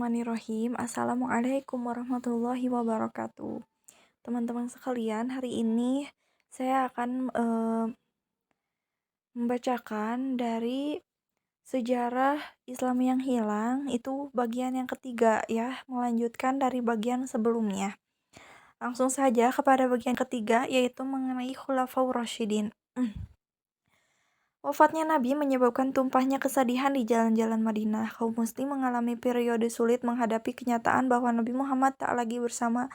Bismillahirrahmanirrahim. Assalamualaikum warahmatullahi wabarakatuh. Teman-teman sekalian, hari ini saya akan membacakan dari sejarah Islam yang hilang, itu bagian yang ketiga ya, melanjutkan dari bagian sebelumnya. Langsung saja kepada bagian ketiga, yaitu mengenai Khulafaur Rasyidin. Wafatnya Nabi menyebabkan tumpahnya kesedihan di jalan-jalan Madinah. Kaum muslim mengalami periode sulit menghadapi kenyataan bahwa Nabi Muhammad tak lagi bersama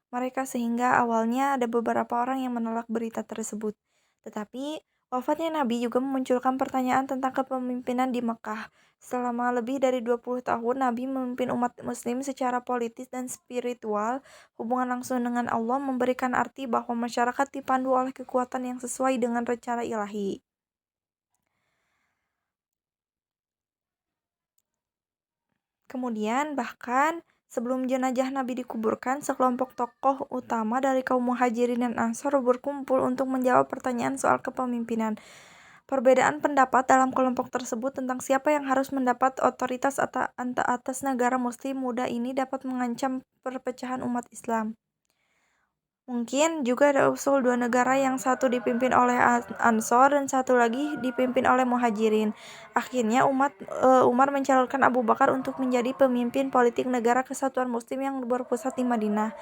mereka, sehingga awalnya ada beberapa orang yang menolak berita tersebut. Tetapi wafatnya Nabi juga memunculkan pertanyaan tentang kepemimpinan di Mekah. Selama lebih dari 20 tahun Nabi memimpin umat muslim secara politis dan spiritual. Hubungan langsung dengan Allah memberikan arti bahwa masyarakat dipandu oleh kekuatan yang sesuai dengan rencana ilahi. Kemudian bahkan sebelum jenazah Nabi dikuburkan, sekelompok tokoh utama dari kaum Muhajirin dan Ansor berkumpul untuk menjawab pertanyaan soal kepemimpinan. Perbedaan pendapat dalam kelompok tersebut tentang siapa yang harus mendapat otoritas atas negara muslim muda ini dapat mengancam perpecahan umat Islam. Mungkin juga ada usul dua negara, yang satu dipimpin oleh Ansor dan satu lagi dipimpin oleh Muhajirin. Akhirnya Umar mencalonkan Abu Bakar untuk menjadi pemimpin politik negara kesatuan muslim yang berpusat di Madinah.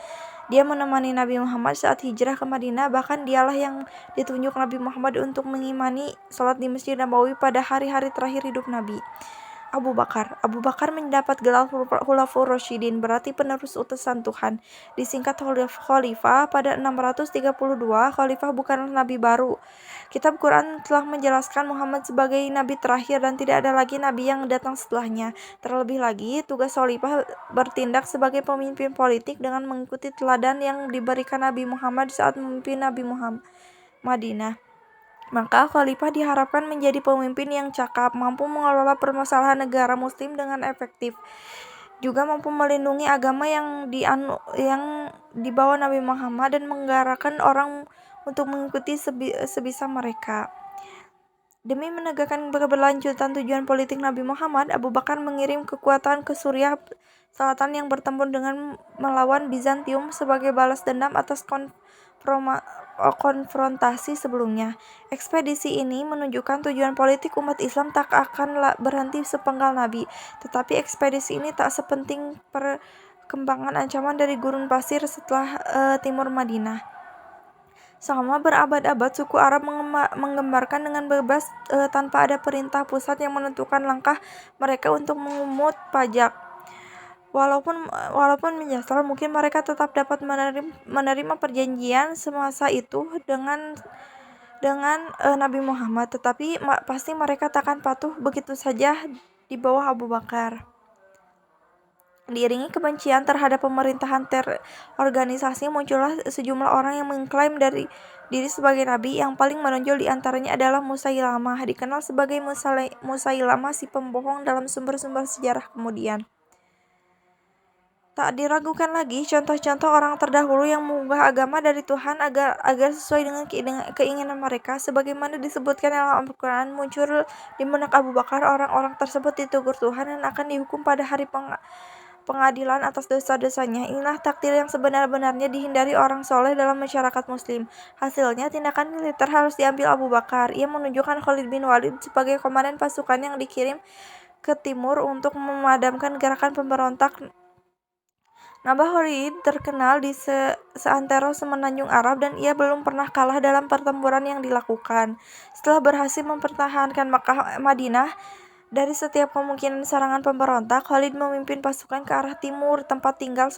Dia menemani Nabi Muhammad saat hijrah ke Madinah, bahkan dialah yang ditunjuk Nabi Muhammad untuk mengimani sholat di Masjid Nabawi pada hari-hari terakhir hidup Nabi. Abu Bakar mendapat gelar Khulafaur Rasyidin, berarti penerus utusan Tuhan. Disingkat khalifah. Pada 632, khalifah bukanlah nabi baru. Kitab Quran telah menjelaskan Muhammad sebagai nabi terakhir dan tidak ada lagi nabi yang datang setelahnya. Terlebih lagi, tugas khalifah bertindak sebagai pemimpin politik dengan mengikuti teladan yang diberikan Nabi Muhammad saat memimpin Nabi Muhammad Madinah. Maka khalifah diharapkan menjadi pemimpin yang cakap, mampu mengelola permasalahan negara muslim dengan efektif, juga mampu melindungi agama yang dibawa Nabi Muhammad dan menggerakkan orang untuk mengikuti sebisa mereka. Demi menegakkan keberlanjutan tujuan politik Nabi Muhammad, Abu Bakar mengirim kekuatan ke Suriah Selatan yang bertempur dengan melawan Bizantium sebagai balas dendam atas konfrontasi sebelumnya. Ekspedisi ini menunjukkan tujuan politik umat Islam tak akan berhenti sepenggal Nabi, tetapi ekspedisi ini tak sepenting perkembangan ancaman dari gurun pasir setelah timur Madinah. Selama berabad-abad, suku Arab menggembarkan dengan bebas tanpa ada perintah pusat yang menentukan langkah mereka untuk memungut pajak. Walaupun menyesal, mungkin mereka tetap dapat menerima perjanjian semasa itu dengan Nabi Muhammad, tetapi pasti mereka takkan patuh begitu saja di bawah Abu Bakar. Diiringi kebencian terhadap pemerintahan terorganisasi, muncullah sejumlah orang yang mengklaim diri sebagai nabi. Yang paling menonjol di antaranya adalah Musailamah, dikenal sebagai Musailamah si pembohong dalam sumber-sumber sejarah kemudian. Tak diragukan lagi contoh-contoh orang terdahulu yang mengubah agama dari Tuhan agar sesuai dengan keinginan mereka. Sebagaimana disebutkan dalam Al-Quran, muncul di benak Abu Bakar orang-orang tersebut ditegur Tuhan dan akan dihukum pada hari pengadilan atas dosa-dosanya. Inilah takdir yang sebenar-benarnya dihindari orang soleh dalam masyarakat muslim. Hasilnya, tindakan militer harus diambil Abu Bakar. Ia menunjukkan Khalid bin Walid sebagai komandan pasukan yang dikirim ke timur untuk memadamkan gerakan pemberontak. Nabah Khalid terkenal di seantero semenanjung Arab, dan ia belum pernah kalah dalam pertempuran yang dilakukan. Setelah berhasil mempertahankan Madinah dari setiap kemungkinan serangan pemberontak, Khalid memimpin pasukan ke arah timur, tempat tinggal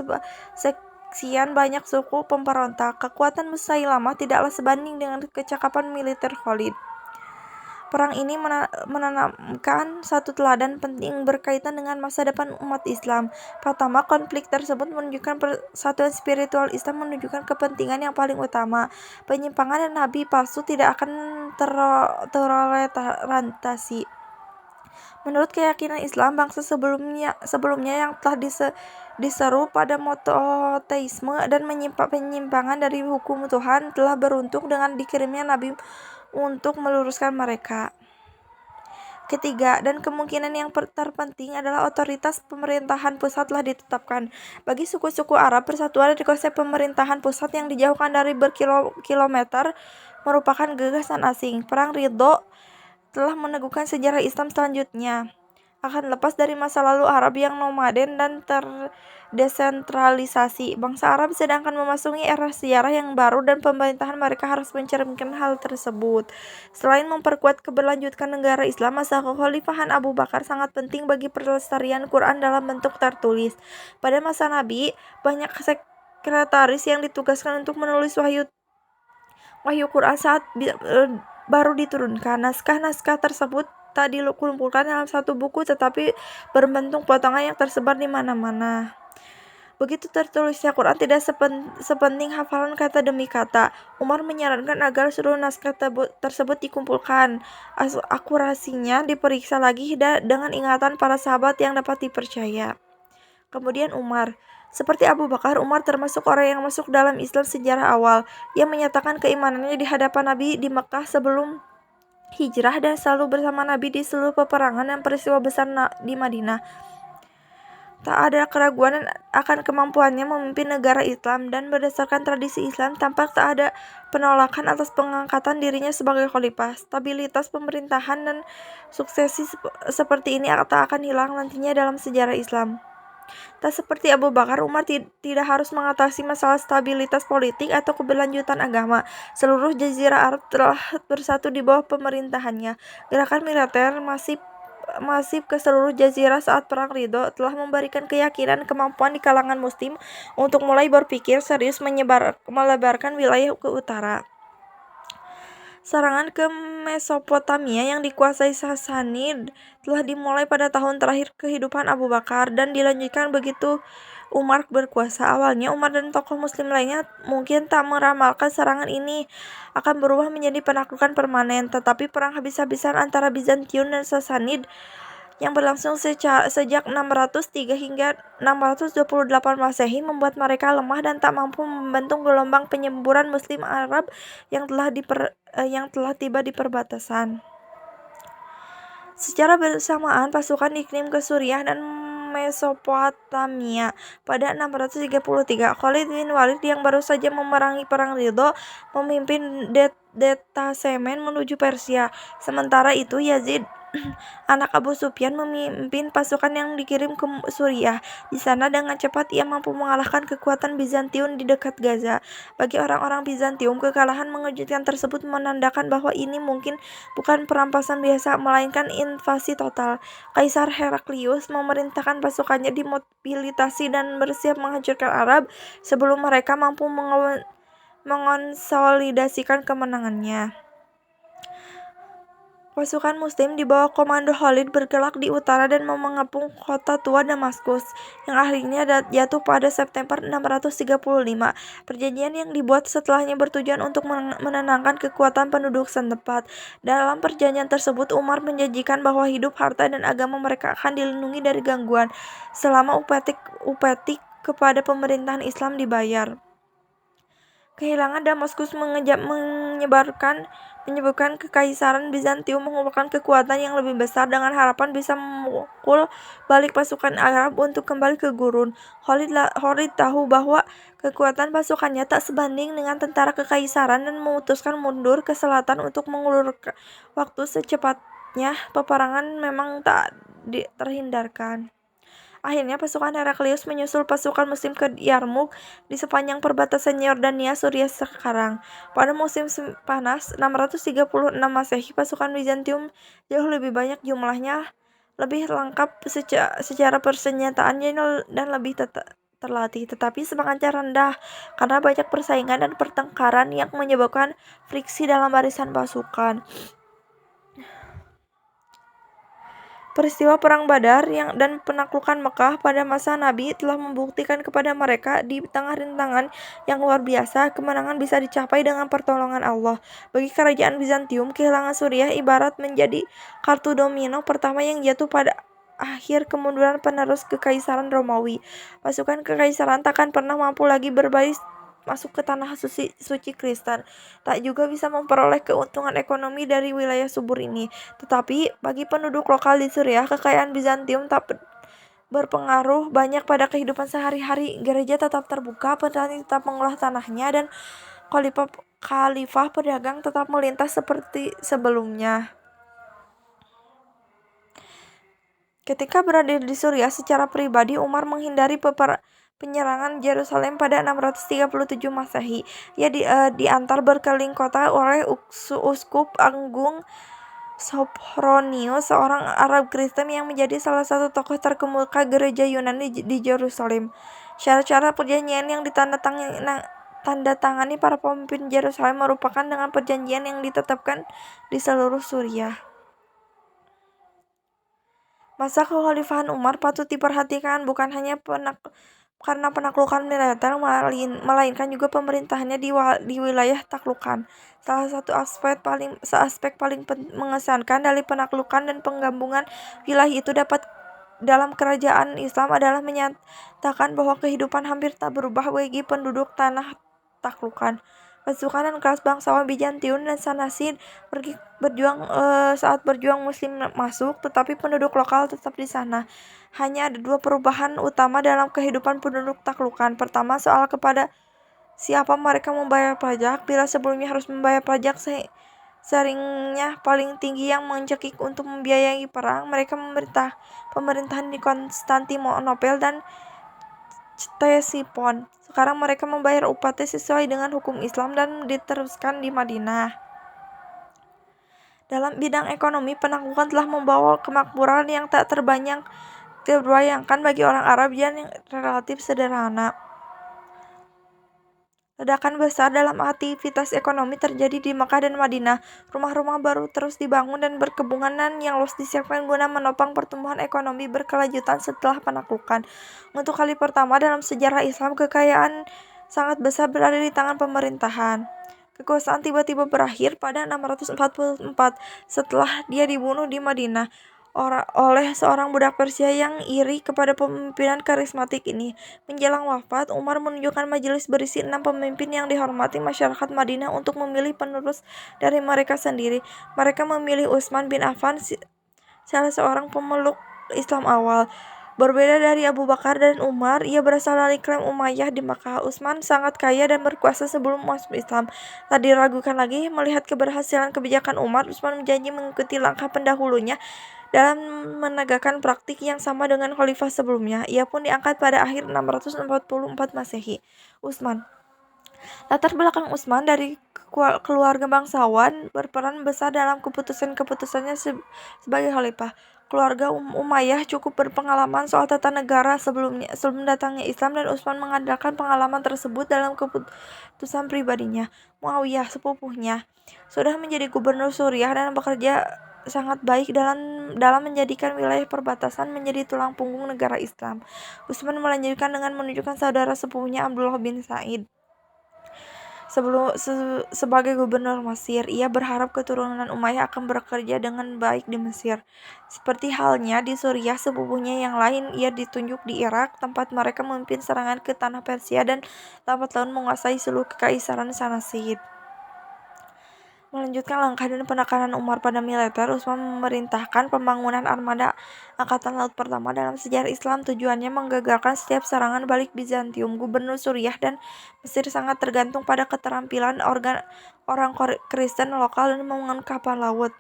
sekian banyak suku pemberontak. Kekuatan Musailamah tidaklah sebanding dengan kecakapan militer Khalid. Perang ini menanamkan satu teladan penting berkaitan dengan masa depan umat Islam. Pertama, konflik tersebut menunjukkan persatuan spiritual Islam, menunjukkan kepentingan yang paling utama. Penyimpangan dan nabi palsu tidak akan tertoleransi. Menurut keyakinan Islam, bangsa sebelumnya yang telah diseru pada monoteisme dan penyimpangan dari hukum Tuhan telah beruntung dengan dikirimnya Nabi untuk meluruskan mereka. Ketiga, dan kemungkinan yang terpenting adalah otoritas pemerintahan pusat telah ditetapkan. Bagi suku-suku Arab, persatuan dari konsep pemerintahan pusat yang dijauhkan dari berkilometer merupakan gagasan asing. Perang Ridho telah meneguhkan sejarah Islam selanjutnya akan lepas dari masa lalu Arab yang nomaden dan terdesentralisasi. Bangsa Arab sedangkan memasuki era sejarah yang baru dan pemerintahan mereka harus mencerminkan hal tersebut. Selain memperkuat keberlanjutan negara Islam, masa kekhalifahan Abu Bakar sangat penting bagi pelestarian Quran dalam bentuk tertulis. Pada masa Nabi, banyak sekretaris yang ditugaskan untuk menulis wahyu Quran saat baru diturunkan. Naskah-naskah tersebut tak dikumpulkan dalam satu buku tetapi berbentuk potongan yang tersebar di mana-mana. Begitu tertulisnya Quran tidak sepenting hafalan kata demi kata. Umar menyarankan agar seluruh naskah tersebut dikumpulkan. Akurasinya diperiksa lagi dengan ingatan para sahabat yang dapat dipercaya. Kemudian Umar. Seperti Abu Bakar, Umar termasuk orang yang masuk dalam Islam sejarah awal. Ia menyatakan keimanannya di hadapan Nabi di Mekah sebelum hijrah dan selalu bersama Nabi di seluruh peperangan dan peristiwa besar di Madinah. Tak ada keraguan akan kemampuannya memimpin negara Islam dan berdasarkan tradisi Islam tampak tak ada penolakan atas pengangkatan dirinya sebagai khalifah. Stabilitas pemerintahan dan suksesi seperti ini tak akan hilang nantinya dalam sejarah Islam. Tak seperti Abu Bakar, Umar tidak harus mengatasi masalah stabilitas politik atau keberlanjutan agama. Seluruh Jazirah Arab telah bersatu di bawah pemerintahannya. Gerakan militer masif ke seluruh jazirah saat Perang Ridho telah memberikan keyakinan kemampuan di kalangan muslim untuk mulai berpikir serius melebarkan wilayah ke utara. Serangan ke Mesopotamia yang dikuasai Sassanid telah dimulai pada tahun terakhir kehidupan Abu Bakar dan dilanjutkan begitu Umar berkuasa. Awalnya Umar dan tokoh muslim lainnya mungkin tak meramalkan serangan ini akan berubah menjadi penaklukan permanen, tetapi perang habis-habisan antara Bizantium dan Sassanid yang berlangsung sejak 603 hingga 628 Masehi membuat mereka lemah dan tak mampu membentuk gelombang penyemburan Muslim Arab yang telah tiba di perbatasan. Secara bersamaan, pasukan dikirim ke Suriah dan Mesopotamia. Pada 633, Khalid bin Walid yang baru saja memerangi Perang Ridho memimpin detasemen menuju Persia. Sementara itu, Yazid anak Abu Sufyan memimpin pasukan yang dikirim ke Suriah. Di sana dengan cepat ia mampu mengalahkan kekuatan Bizantium di dekat Gaza. Bagi orang-orang Bizantium, kekalahan mengejutkan tersebut menandakan bahwa ini mungkin bukan perampasan biasa, melainkan invasi total. Kaisar Heraklius memerintahkan pasukannya dimobilisasi dan bersiap menghancurkan Arab sebelum mereka mampu mengonsolidasikan kemenangannya. Pasukan Muslim di bawah komando Khalid bergerak di utara dan mengepung kota tua Damaskus, yang akhirnya jatuh pada September 635. Perjanjian yang dibuat setelahnya bertujuan untuk menenangkan kekuatan penduduk setempat. Dalam perjanjian tersebut, Umar menjanjikan bahwa hidup, harta, dan agama mereka akan dilindungi dari gangguan, selama upetik kepada pemerintahan Islam dibayar. Kehilangan Damaskus menyebabkan kekaisaran Bizantium mengumpulkan kekuatan yang lebih besar dengan harapan bisa memukul balik pasukan Arab untuk kembali ke gurun. Khalid tahu bahwa kekuatan pasukannya tak sebanding dengan tentara kekaisaran dan memutuskan mundur ke selatan untuk mengulur waktu secepatnya. Peperangan memang tak terhindarkan. Akhirnya pasukan Heraklius menyusul pasukan Muslim ke Yarmuk di sepanjang perbatasan Yordania Suriah sekarang. Pada musim panas 636 Masehi, pasukan Bizantium jauh lebih banyak jumlahnya, lebih lengkap secara persenjataan dan lebih terlatih, tetapi semangatnya rendah karena banyak persaingan dan pertengkaran yang menyebabkan friksi dalam barisan pasukan. Peristiwa Perang Badar dan penaklukan Mekah pada masa Nabi telah membuktikan kepada mereka di tengah rintangan yang luar biasa, kemenangan bisa dicapai dengan pertolongan Allah. Bagi kerajaan Bizantium, kehilangan Suriah ibarat menjadi kartu domino pertama yang jatuh pada akhir kemunduran penerus kekaisaran Romawi. Pasukan kekaisaran takkan pernah mampu lagi berbaris masuk ke tanah suci Kristen, tak juga bisa memperoleh keuntungan ekonomi dari wilayah subur ini. Tetapi bagi penduduk lokal di Suriah, kekayaan Bizantium tak berpengaruh banyak pada kehidupan sehari-hari. Gereja tetap terbuka, petani tetap mengolah tanahnya, dan khalifah pedagang tetap melintas seperti sebelumnya. Ketika berada di Suriah secara pribadi, Umar menghindari penyerangan Yerusalem pada 637 Masehi. Ia diantar berkeliling kota oleh Uskup Agung Sophronius, seorang Arab Kristen yang menjadi salah satu tokoh terkemuka gereja Yunani di Yerusalem. Syarat-syarat perjanjian yang ditandatangani para pemimpin Yerusalem merupakan dengan perjanjian yang ditetapkan di seluruh Suriah. Masa kekhalifahan Umar patut diperhatikan bukan hanya karena penaklukan militer, melainkan juga pemerintahannya di wilayah taklukan. Salah satu aspek paling mengesankan dari penaklukan dan penggabungan wilayah itu dalam kerajaan Islam adalah menyatakan bahwa kehidupan hampir tak berubah bagi penduduk tanah taklukan. Pasukan dan kelas bangsawan Bizantium dan Sanasid saat berjuang Muslim masuk, tetapi penduduk lokal tetap di sana. Hanya ada dua perubahan utama dalam kehidupan penduduk taklukan. Pertama, soal kepada siapa mereka membayar pajak. Bila sebelumnya harus membayar pajak seringnya paling tinggi yang mencekik untuk membiayai perang, pemerintahan di Konstantinopel dan Ctesifon. Sekarang mereka membayar upati sesuai dengan hukum Islam dan diteruskan di Madinah. Dalam bidang ekonomi, penaklukan telah membawa kemakmuran yang tak terbayangkan bagi orang Arab yang relatif sederhana. Ledakan besar dalam aktivitas ekonomi terjadi di Makkah dan Madinah. Rumah-rumah baru terus dibangun dan perkebunan yang luas disiapkan guna menopang pertumbuhan ekonomi berkelanjutan setelah penaklukan. Untuk kali pertama dalam sejarah Islam, kekayaan sangat besar berada di tangan pemerintahan. Kekuasaan tiba-tiba berakhir pada 644 setelah dia dibunuh di Madinah oleh seorang budak Persia yang iri kepada pemimpinan karismatik ini. Menjelang wafat, Umar menunjukkan majelis berisi 6 pemimpin yang dihormati masyarakat Madinah untuk memilih penerus dari mereka sendiri. Mereka memilih Utsman bin Affan, salah seorang pemeluk Islam awal. Berbeda dari Abu Bakar dan Umar, ia berasal dari klan Umayyah di Makkah. Utsman sangat kaya dan berkuasa sebelum masuk Islam. Tak diragukan lagi, melihat keberhasilan kebijakan Umar, Utsman menjanji mengikuti langkah pendahulunya dalam menegakkan praktik yang sama dengan khalifah sebelumnya. Ia pun diangkat pada akhir 644 Masehi. Utsman. Latar belakang Utsman dari keluarga bangsawan berperan besar dalam keputusan-keputusannya sebagai khalifah. Keluarga Umayyah cukup berpengalaman soal tata negara sebelum datangnya Islam, dan Utsman mengandalkan pengalaman tersebut dalam keputusan pribadinya. Muawiyah, sepupunya, sudah menjadi gubernur Suriah dan bekerja sangat baik dalam menjadikan wilayah perbatasan menjadi tulang punggung negara Islam. Utsman melanjutkan dengan menunjukkan saudara sepupunya Abdullah bin Sa'id sebagai gubernur Mesir. Ia berharap keturunan Umayyah akan bekerja dengan baik di Mesir. Seperti halnya di Suriah, sepupunya yang lain ia ditunjuk di Irak, tempat mereka memimpin serangan ke tanah Persia dan lambat laun menguasai seluruh kekaisaran Sanasid. Melanjutkan langkah dan penekanan Umar pada militer, Utsman memerintahkan pembangunan armada angkatan laut pertama dalam sejarah Islam. Tujuannya menggagalkan setiap serangan balik Bizantium. Gubernur Suriah dan Mesir sangat tergantung pada keterampilan orang Kristen lokal dan membangun kapal laut.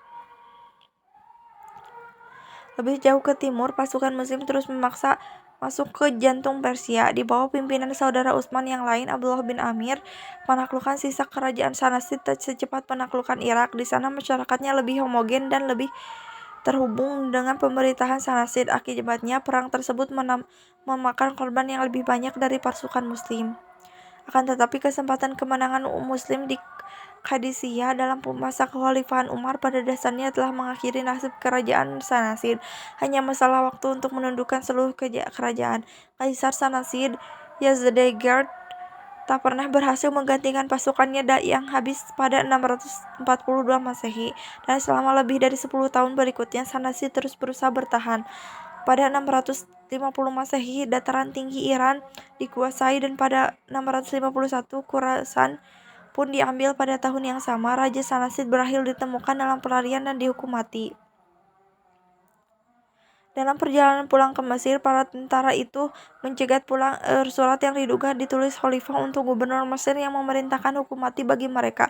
Lebih jauh ke timur, pasukan Muslim terus memaksa masuk ke jantung Persia. Di bawah pimpinan saudara Utsman yang lain, Abdullah bin Amir, menaklukkan sisa kerajaan Sanasid secepat penaklukan Irak. Di sana masyarakatnya lebih homogen dan lebih terhubung dengan pemerintahan Sanasid. Akibatnya, perang tersebut memakan korban yang lebih banyak dari pasukan Muslim. Akan tetapi, kesempatan kemenangan Muslim di Qadisiyah dalam masa kekhalifahan Umar pada dasarnya telah mengakhiri nasib kerajaan Sanasid. Hanya masalah waktu untuk menundukkan seluruh kerajaan. Kaisar Sanasid, Yazdegerd, tak pernah berhasil menggantikan pasukannya yang habis pada 642 Masehi, dan selama lebih dari 10 tahun berikutnya Sanasid terus berusaha bertahan. Pada 600 Masehi, dataran tinggi Iran dikuasai dan pada 651 Khurasan pun diambil. Pada tahun yang sama, Raja Sanasid berhasil ditemukan dalam pelarian dan dihukum mati. Dalam perjalanan pulang ke Mesir, para tentara itu mencegat pulang surat yang diduga ditulis khalifah untuk gubernur Mesir yang memerintahkan hukum mati bagi mereka.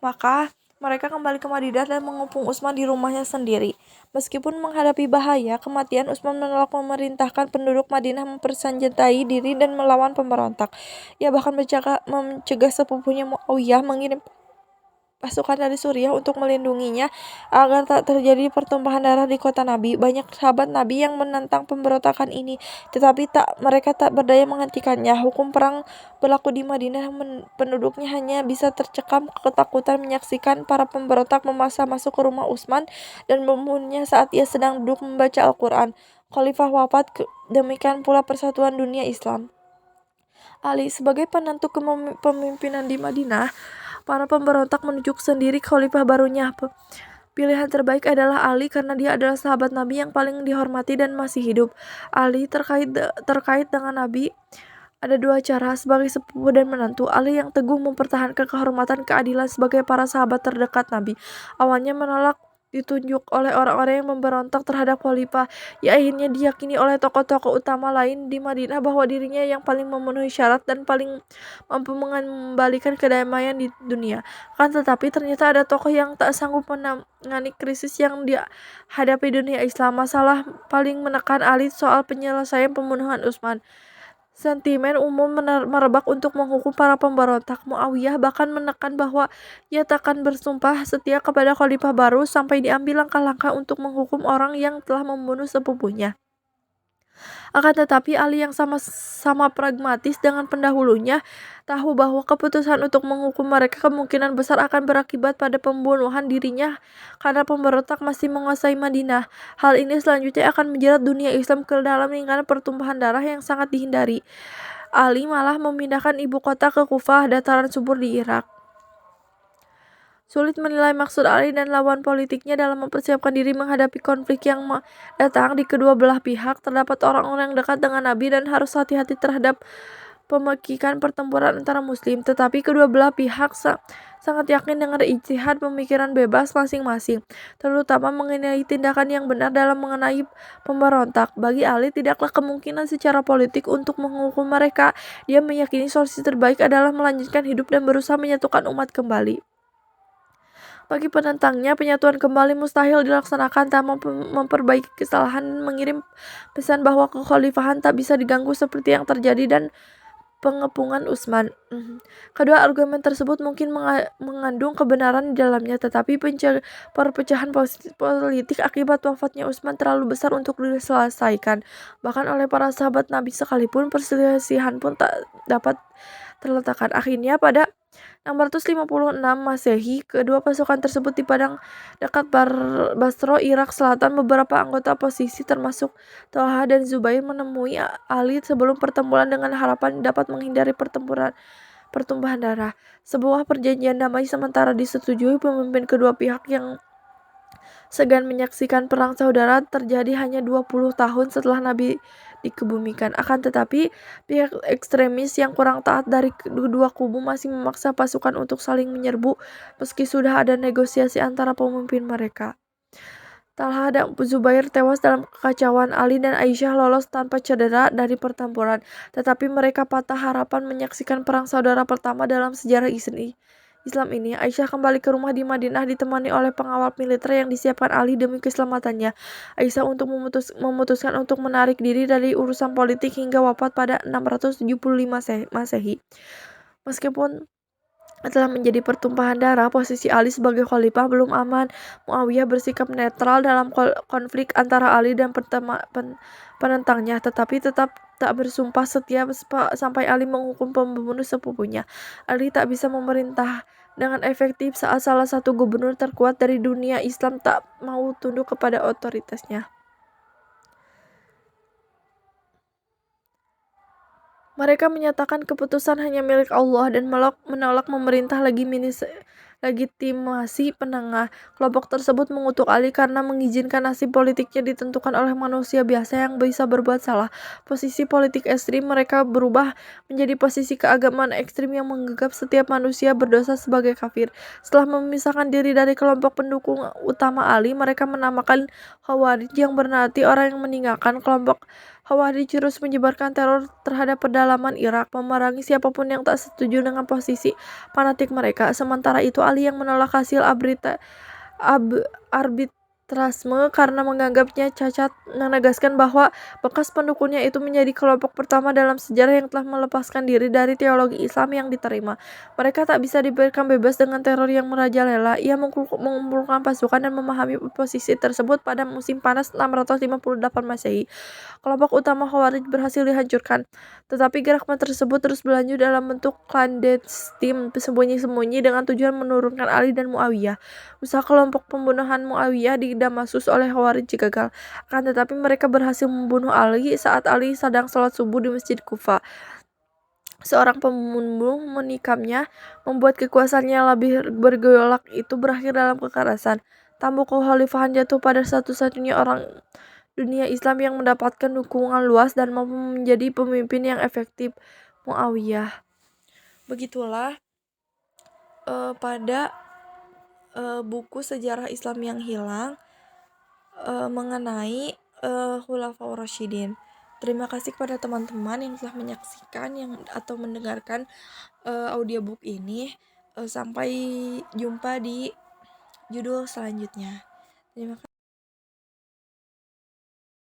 Maka mereka kembali ke Madinah dan mengepung Utsman di rumahnya sendiri. Meskipun menghadapi bahaya kematian, Utsman menolak memerintahkan penduduk Madinah mempersenjatai diri dan melawan pemberontak. Ia bahkan mencegah sepupunya Muawiyah mengirim pasukan dari Suriah untuk melindunginya agar tak terjadi pertumpahan darah di kota Nabi. Banyak sahabat Nabi yang menentang pemberontakan ini, tetapi mereka tak berdaya menghentikannya. Hukum perang berlaku di Madinah, penduduknya hanya bisa tercekam ketakutan menyaksikan para pemberontak memaksa masuk ke rumah Utsman dan membunuhnya saat ia sedang duduk membaca Al-Quran. Khalifah wafat, demikian pula persatuan dunia Islam. Ali sebagai penentu kepemimpinan di Madinah, para pemberontak menunjuk sendiri khalifah barunya. Pilihan terbaik adalah Ali karena dia adalah sahabat Nabi yang paling dihormati dan masih hidup. Ali terkait dengan Nabi ada dua cara, sebagai sepupu dan menantu. Ali yang teguh mempertahankan kehormatan keadilan sebagai para sahabat terdekat Nabi. Awalnya menolak ditunjuk oleh orang-orang yang memberontak terhadap khalifah. Ya akhirnya diyakini oleh tokoh-tokoh utama lain di Madinah bahwa dirinya yang paling memenuhi syarat dan paling mampu mengembalikan kedamaian di dunia. Kan tetapi ternyata ada tokoh yang tak sanggup menangani krisis yang dihadapi dunia Islam. Masalah paling menekan Ali soal penyelesaian pembunuhan Utsman. Sentimen umum merebak untuk menghukum para pemberontak. Muawiyah bahkan menekan bahwa ia takkan bersumpah setia kepada khalifah baru sampai diambil langkah-langkah untuk menghukum orang yang telah membunuh sepupunya. Akan tetapi Ali yang sama-sama pragmatis dengan pendahulunya tahu bahwa keputusan untuk menghukum mereka kemungkinan besar akan berakibat pada pembunuhan dirinya karena pemberontak masih menguasai Madinah. Hal ini selanjutnya akan menjerat dunia Islam ke dalam lingkaran pertumpahan darah yang sangat dihindari. Ali malah memindahkan ibu kota ke Kufah, dataran subur di Irak. Sulit menilai maksud Ali dan lawan politiknya dalam mempersiapkan diri menghadapi konflik yang datang di kedua belah pihak. Terdapat orang-orang yang dekat dengan Nabi dan harus hati-hati terhadap pemekikan pertempuran antara muslim. Tetapi kedua belah pihak sangat yakin dengan ijtihad pemikiran bebas masing-masing, terutama mengenai tindakan yang benar dalam mengenai pemberontak. Bagi Ali tidaklah kemungkinan secara politik untuk menghukum mereka. Dia meyakini solusi terbaik adalah melanjutkan hidup dan berusaha menyatukan umat kembali. Bagi penentangnya, penyatuan kembali mustahil dilaksanakan tanpa memperbaiki kesalahan dan mengirim pesan bahwa kekhalifahan tak bisa diganggu seperti yang terjadi dan pengepungan Utsman. Kedua argumen tersebut mungkin mengandung kebenaran di dalamnya, tetapi perpecahan politik akibat wafatnya Utsman terlalu besar untuk diselesaikan. Bahkan oleh para sahabat Nabi sekalipun, perselisihan pun tak dapat terletakkan. Akhirnya pada 656 Masehi, kedua pasukan tersebut di padang dekat Basro, Irak Selatan. Beberapa anggota oposisi termasuk Talha dan Zubair menemui Ali sebelum pertempuran dengan harapan dapat menghindari pertumpahan darah. Sebuah perjanjian damai sementara disetujui. Pemimpin kedua pihak yang segan menyaksikan perang saudara terjadi hanya 20 tahun setelah Nabi dikebumikan. Akan tetapi pihak ekstremis yang kurang taat dari kedua kubu masih memaksa pasukan untuk saling menyerbu meski sudah ada negosiasi antara pemimpin mereka. Talha dan Zubair tewas dalam kekacauan. Ali dan Aisyah lolos tanpa cedera dari pertempuran, tetapi mereka patah harapan menyaksikan perang saudara pertama dalam sejarah Islam ini. Aisyah kembali ke rumah di Madinah ditemani oleh pengawal militer yang disiapkan Ali demi keselamatannya. Aisyah memutuskan untuk menarik diri dari urusan politik hingga wafat pada 675 Masehi. Meskipun telah menjadi pertumpahan darah, posisi Ali sebagai khalifah belum aman. Muawiyah bersikap netral dalam konflik antara Ali dan penentangnya, tetapi tetap tak bersumpah setia sampai Ali menghukum pembunuh sepupunya. Ali tak bisa memerintah dengan efektif saat salah satu gubernur terkuat dari dunia Islam tak mau tunduk kepada otoritasnya. Mereka menyatakan keputusan hanya milik Allah dan menolak memerintah legitimasi penengah. Kelompok tersebut mengutuk Ali karena mengizinkan nasib politiknya ditentukan oleh manusia biasa yang bisa berbuat salah. Posisi politik ekstrim mereka berubah menjadi posisi keagamaan ekstrim yang menganggap setiap manusia berdosa sebagai kafir. Setelah memisahkan diri dari kelompok pendukung utama Ali, mereka menamakan Khawarij yang berarti orang yang meninggalkan. Kelompok Khawarij terus menyebarkan teror terhadap pedalaman Irak, memerangi siapapun yang tak setuju dengan posisi fanatik mereka. Sementara itu, Ali yang menolak hasil arbitrasme karena menganggapnya cacat, menegaskan bahwa bekas pendukungnya itu menjadi kelompok pertama dalam sejarah yang telah melepaskan diri dari teologi Islam yang diterima. Mereka tak bisa diberikan bebas dengan teror yang merajalela. Ia mengumpulkan pasukan dan memahami posisi tersebut pada musim panas 658 Masehi. Kelompok utama Khawarij berhasil dihancurkan, tetapi gerakan tersebut terus berlanjut dalam bentuk clandestine, sembunyi-sembunyi dengan tujuan menurunkan Ali dan Muawiyah. Usaha kelompok pembunuhan Muawiyah di Damaskus oleh Khawarij gagal, akan tetapi mereka berhasil membunuh Ali saat Ali sedang sholat subuh di Masjid Kufa. Seorang pembunuh menikamnya, membuat kekuasaannya lebih bergejolak. Itu berakhir dalam kekerasan. Tampuk kekhalifahan jatuh pada satu-satunya orang dunia Islam yang mendapatkan dukungan luas dan mampu menjadi pemimpin yang efektif, Muawiyah. Begitulah pada buku Sejarah Islam yang Hilang mengenai Khulafaur Rasyidin. Terima kasih kepada teman-teman yang telah menyaksikan atau mendengarkan audiobook ini. Sampai jumpa di judul selanjutnya. Terima kasih.